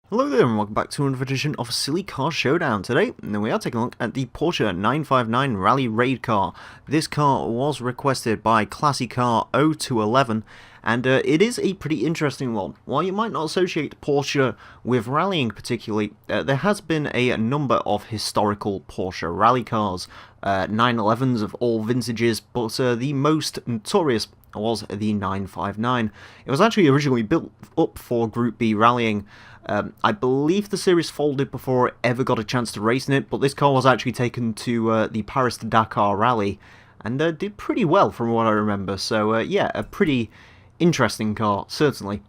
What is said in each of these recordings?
Hello there and welcome back to another edition of Silly Car Showdown. Today, we are taking a look at the Porsche 959 Rally Raid car. This car was requested by Classy Car 0211 and it is a pretty interesting one. While you might not associate Porsche with rallying particularly, there has been a number of historical Porsche rally cars, 911s of all vintages, but the most notorious was the 959. It was actually originally built up for Group B rallying. I believe the series folded before it ever got a chance to race in it, but this car was actually taken to the Paris to Dakar rally and did pretty well from what I remember. So yeah, a pretty interesting car, certainly.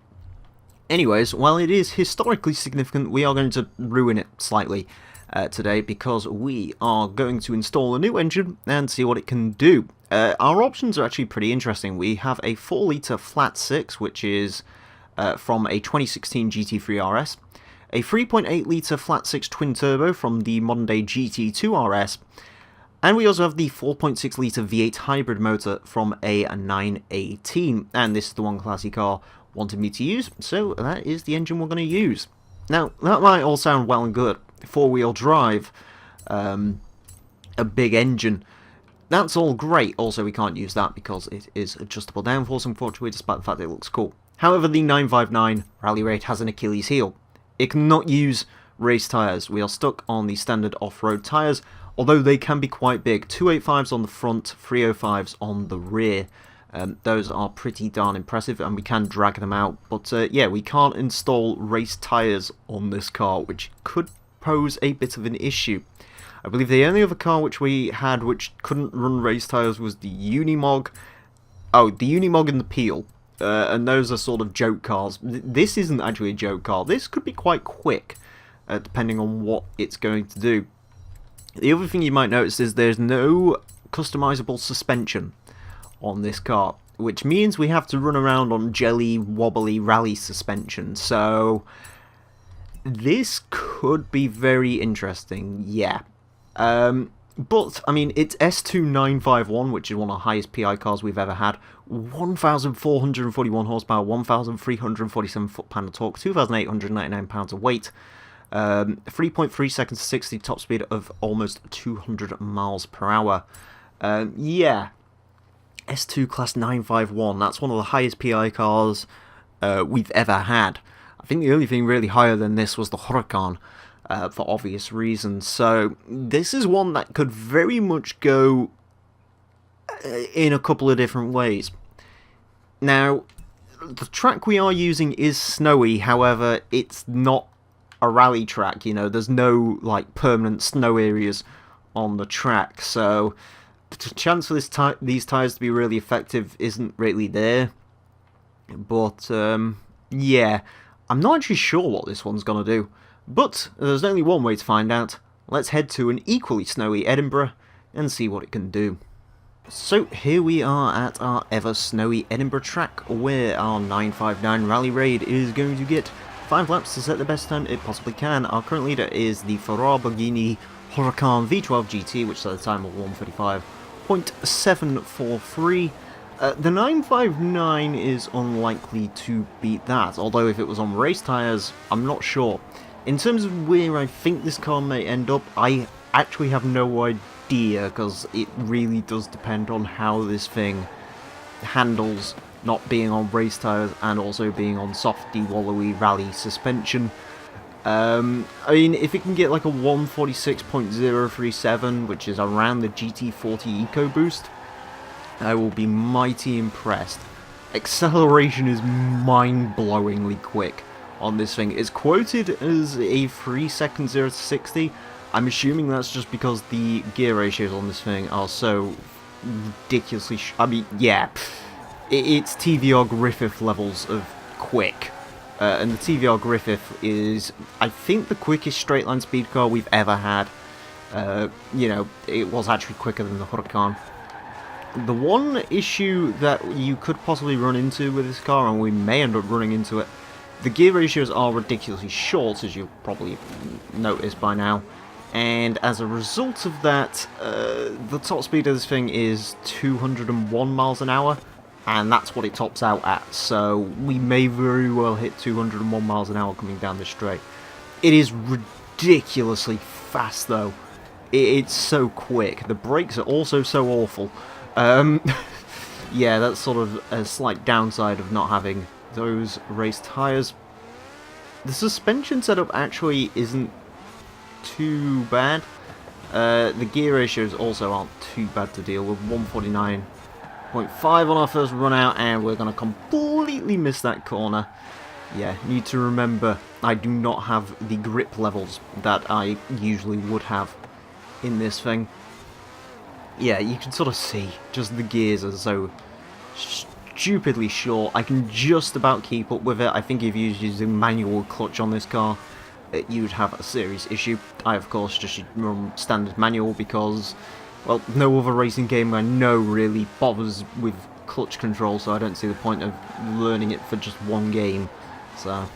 Anyways, while it is historically significant, we are going to ruin it slightly today because we are going to install a new engine and see what it can do. Our options are actually pretty interesting. We have a 4-litre flat 6, which is from a 2016 GT3 RS, a 3.8-litre flat 6 twin turbo from the modern day GT2 RS, and we also have the 4.6-litre V8 hybrid motor from a 918, and this is the one Classy Car wanted me to use, so that is the engine we're going to use. Now, that might all sound well and good. 4-wheel drive, a big engine, that's all great. Also, we can't use that because it is adjustable downforce, unfortunately, despite the fact that it looks cool. However, the 959 Rally Raid has an Achilles heel. It cannot use race tyres. We are stuck on the standard off-road tyres, although they can be quite big. 285s on the front, 305s on the rear. Those are pretty darn impressive, and we can drag them out. But yeah, we can't install race tyres on this car, which could pose a bit of an issue. I believe the only other car which we had which couldn't run race tyres was the Unimog. Oh, the Unimog and the Peel. And those are sort of joke cars. This isn't actually a joke car. This could be quite quick, depending on what it's going to do. The other thing you might notice is there's no customizable suspension on this car, which means we have to run around on jelly, wobbly rally suspension. So this could be very interesting, yeah. But, I mean, it's S2951, which is one of the highest PI cars we've ever had. 1,441 horsepower, 1,347 foot-pound of torque, 2,899 pounds of weight, 3.3 seconds to 60, top speed of almost 200 miles per hour. Yeah, S2 Class 951, that's one of the highest PI cars we've ever had. I think the only thing really higher than this was the Huracan. For obvious reasons. So this is one that could very much go in a couple of different ways. Now, the track we are using is snowy, however, it's not a rally track, you know, there's no like permanent snow areas on the track, so the chance for these tyres to be really effective isn't really there. But yeah, I'm not actually sure what this one's gonna do. But there's only one way to find out. Let's head to an equally snowy Edinburgh and see what it can do. So here we are at our ever snowy Edinburgh track, where our 959 Rally Raid is going to get 5 laps to set the best time it possibly can. Our current leader is the Ferrari Huracan V12 GT, which set a time of 1:35.743. The 959 is unlikely to beat that, although if it was on race tyres, I'm not sure. In terms of where I think this car may end up, I actually have no idea, because it really does depend on how this thing handles not being on race tyres and also being on softy, wallowy rally suspension. I mean, if it can get like a 146.037, which is around the GT40 EcoBoost, I will be mighty impressed. Acceleration is mind-blowingly quick on this thing. It's quoted as a 3 seconds 0 to 60. I'm assuming that's just because the gear ratios on this thing are so ridiculously I mean, yeah, it's TVR Griffith levels of quick. And the TVR Griffith is, I think, the quickest straight line speed car we've ever had. You know, it was actually quicker than the Huracan. The one issue that you could possibly run into with this car, and we may end up running into it, the gear ratios are ridiculously short, as you've probably noticed by now, and as a result of that, the top speed of this thing is 201 miles an hour, and that's what it tops out at, so we may very well hit 201 miles an hour coming down the straight. It is ridiculously fast, though. It's so quick. The brakes are also so awful. Yeah, that's sort of a slight downside of not having those race tyres. The suspension setup actually isn't too bad. The gear ratios also aren't too bad to deal with. 149.5 on our first run out, and we're going to completely miss that corner. Yeah, need to remember I do not have the grip levels that I usually would have in this thing. Yeah, you can sort of see just the gears are so stupidly short. I can just about keep up with it. I think if you was using manual clutch on this car, you'd have a serious issue. I, of course, just run standard manual because, well, no other racing game I know really bothers with clutch control, so I don't see the point of learning it for just one game. So,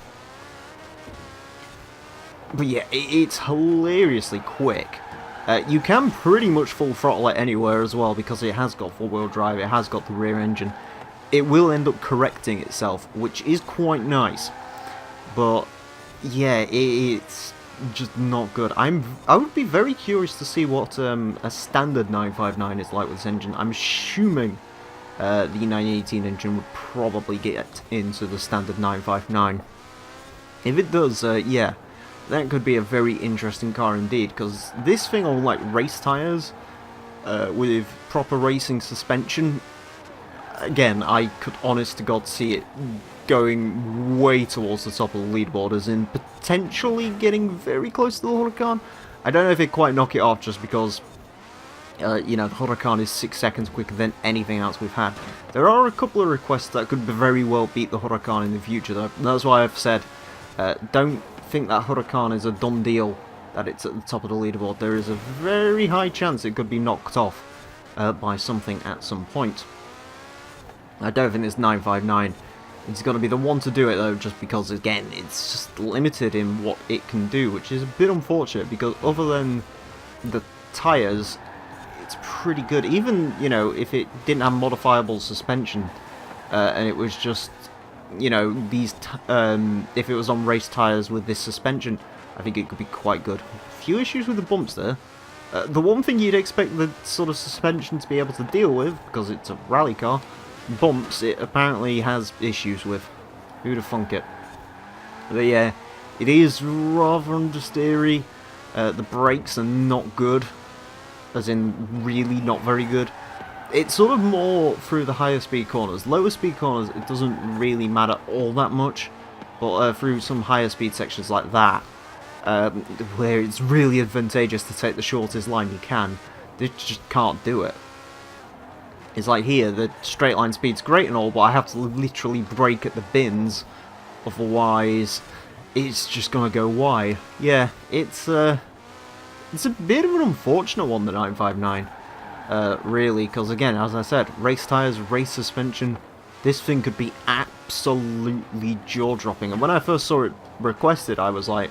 but yeah, it's hilariously quick. You can pretty much full throttle it anywhere as well because it has got four-wheel drive, it has got the rear engine. It will end up correcting itself, which is quite nice. But yeah, it's just not good. I would be very curious to see what a standard 959 is like with this engine. I'm assuming the 918 engine would probably get into the standard 959. If it does, yeah, that could be a very interesting car indeed, because this thing on like race tyres with proper racing suspension, again, I could honest to God see it going way towards the top of the leaderboard, as in potentially getting very close to the Huracan. I don't know if it'd quite knock it off just because you know, the Huracan is 6 seconds quicker than anything else we've had. There are a couple of requests that could very well beat the Huracan in the future, though. That's why I've said, don't think that Huracan is a done deal, that it's at the top of the leaderboard. There is a very high chance it could be knocked off by something at some point. I don't think this 959 is going to be the one to do it, though, just because, again, it's just limited in what it can do, which is a bit unfortunate, because other than the tyres, it's pretty good. Even, you know, if it didn't have modifiable suspension, and it was just, you know, these, if it was on race tyres with this suspension, I think it could be quite good. A few issues with the bumps there. The one thing you'd expect the sort of suspension to be able to deal with, because it's a rally car, bumps, it apparently has issues with. Who'd have thunk it? But yeah, it is rather understeery. The brakes are not good, as in really not very good. It's sort of more through the higher speed corners. Lower speed corners, it doesn't really matter all that much, but through some higher speed sections like that, where it's really advantageous to take the shortest line you can, they just can't do it. It's like here, the straight line speed's great and all, but I have to literally brake at the bins, otherwise it's just gonna go wide. Yeah, it's a bit of an unfortunate one, the 959, really, because again, as I said, race tyres, race suspension, this thing could be absolutely jaw-dropping. And when I first saw it requested, I was like,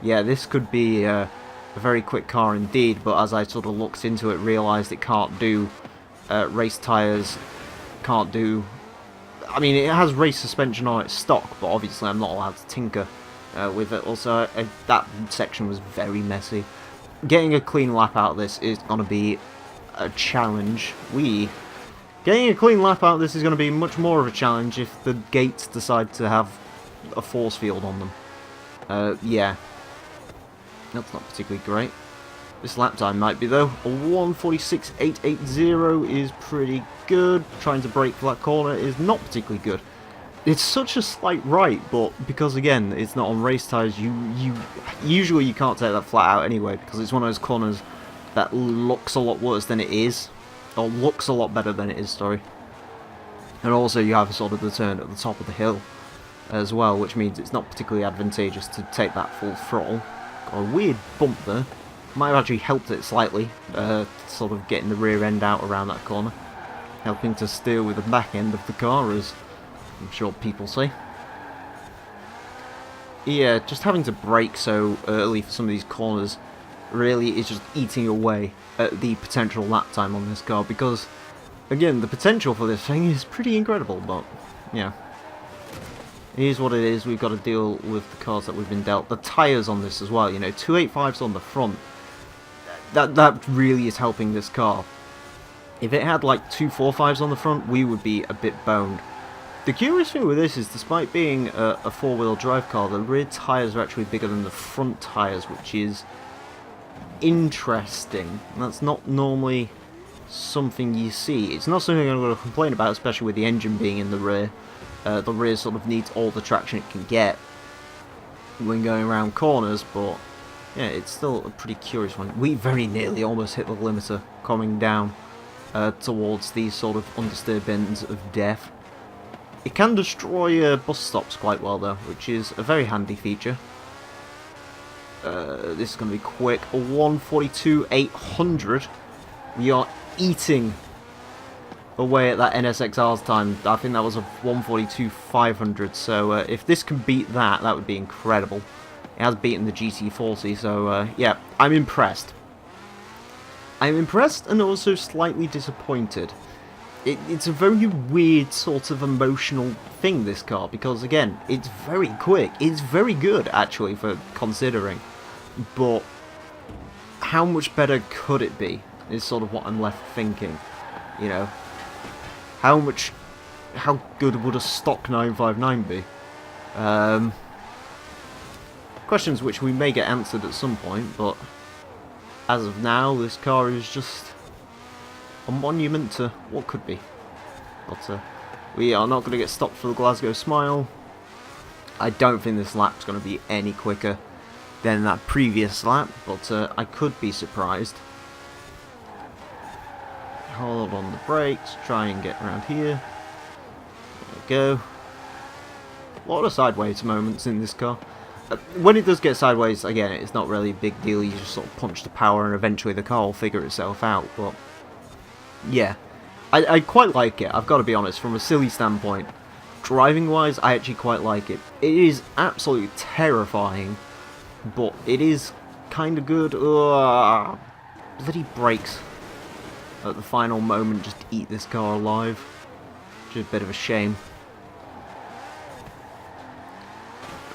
yeah, this could be a very quick car indeed, but as I sort of looked into it, realised it can't do race tyres, can't do... I mean, it has race suspension on its stock, but obviously I'm not allowed to tinker with it. Also, that section was very messy. Getting a clean lap out of this is going to be a challenge. Getting a clean lap out of this is going to be much more of a challenge if the gates decide to have a force field on them. Yeah. That's not particularly great. This lap time might be, though. A 1:46.880 is pretty good. Trying to brake for that corner is not particularly good. It's such a slight right, but because, again, it's not on race tyres, usually you can't take that flat out anyway, because it's one of those corners that looks a lot worse than it is. Or looks a lot better than it is, sorry. And also you have sort of the turn at the top of the hill as well, which means it's not particularly advantageous to take that full throttle. Got a weird bump there. Might have actually helped it slightly, sort of getting the rear end out around that corner. Helping to steer with the back end of the car, as I'm sure people say. Yeah, just having to brake so early for some of these corners really is just eating away at the potential lap time on this car, because, again, the potential for this thing is pretty incredible, but, yeah. It is what it is. We've got to deal with the cars that we've been dealt. The tyres on this as well, you know, 285s on the front. That really is helping this car. If it had like 245s on the front, we would be a bit boned. The curious thing with this is, despite being a four-wheel drive car, the rear tyres are actually bigger than the front tyres, which is interesting. That's not normally something you see. It's not something I'm going to complain about, especially with the engine being in the rear. The rear sort of needs all the traction it can get when going around corners, but yeah, it's still a pretty curious one. We very nearly almost hit the limiter coming down towards these sort of undisturbed ends of death. It can destroy bus stops quite well though, which is a very handy feature. This is going to be quick. A 142.800. We are eating away at that NSXR's time. I think that was a 142.500. So if this can beat that, that would be incredible. It has beaten the GT40, so yeah, I'm impressed. I'm impressed and also slightly disappointed. It's a very weird sort of emotional thing, this car, because again, it's very quick. It's very good, actually, for considering. But how much better could it be, is sort of what I'm left thinking. You know, how good would a stock 959 be? Questions which we may get answered at some point, but as of now, this car is just a monument to what could be. But we are not going to get stopped for the Glasgow Smile. I don't think this lap's going to be any quicker than that previous lap, but I could be surprised. Hold on the brakes, try and get around here. There we go. A lot of sideways moments in this car. When it does get sideways, again, it's not really a big deal. You just sort of punch the power and eventually the car will figure itself out. But yeah, I quite like it, I've got to be honest, from a silly standpoint. Driving wise, I actually quite like it. It is absolutely terrifying, but it is kind of good. Ugh. Bloody brakes at the final moment just eat this car alive. Which is a bit of a shame.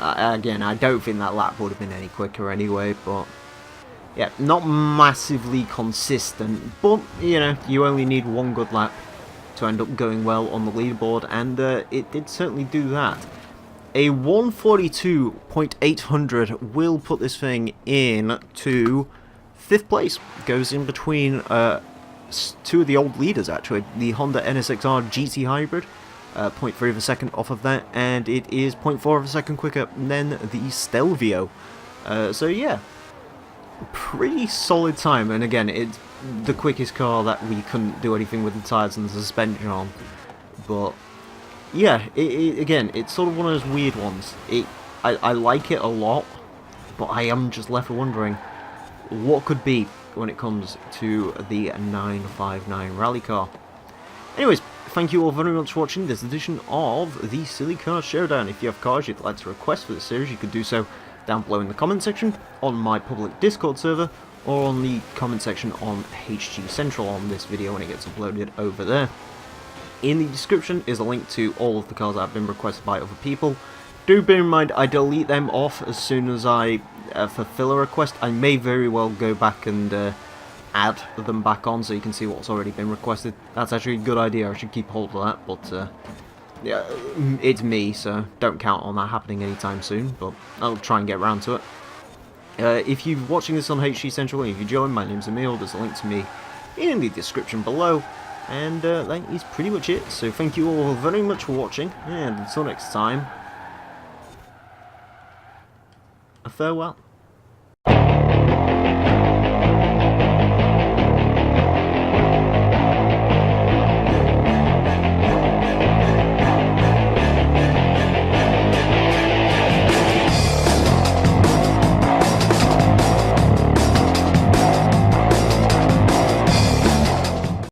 Again, I don't think that lap would have been any quicker anyway, but yeah, not massively consistent, but you know, you only need one good lap to end up going well on the leaderboard, and it did certainly do that. A 142.800 will put this thing in to 5th place. Goes in between two of the old leaders, actually, the Honda NSXR GT Hybrid. 0.3 of a second off of that, and it is 0.4 of a second quicker than the Stelvio. So yeah, pretty solid time, and again, it's the quickest car that we couldn't do anything with the tyres and the suspension on. But yeah, again, it's sort of one of those weird ones. I like it a lot, but I am just left wondering what could be when it comes to the 959 rally car. Anyways, thank you all very much for watching this edition of the Silly Car Showdown. If you have cars you'd like to request for the series, you could do so down below in the comment section, on my public Discord server, or on the comment section on HG Central on this video when it gets uploaded over there. In the description is a link to all of the cars that have been requested by other people. Do bear in mind, I delete them off as soon as I fulfill a request. I may very well go back and add them back on so you can see what's already been requested. That's actually a good idea, I should keep hold of that, but yeah, it's me, so don't count on that happening anytime soon, but I'll try and get around to it. If you're watching this on HG Central and if you join, my name's Emile, there's a link to me in the description below, and that is pretty much it. So thank you all very much for watching, and until next time, a farewell.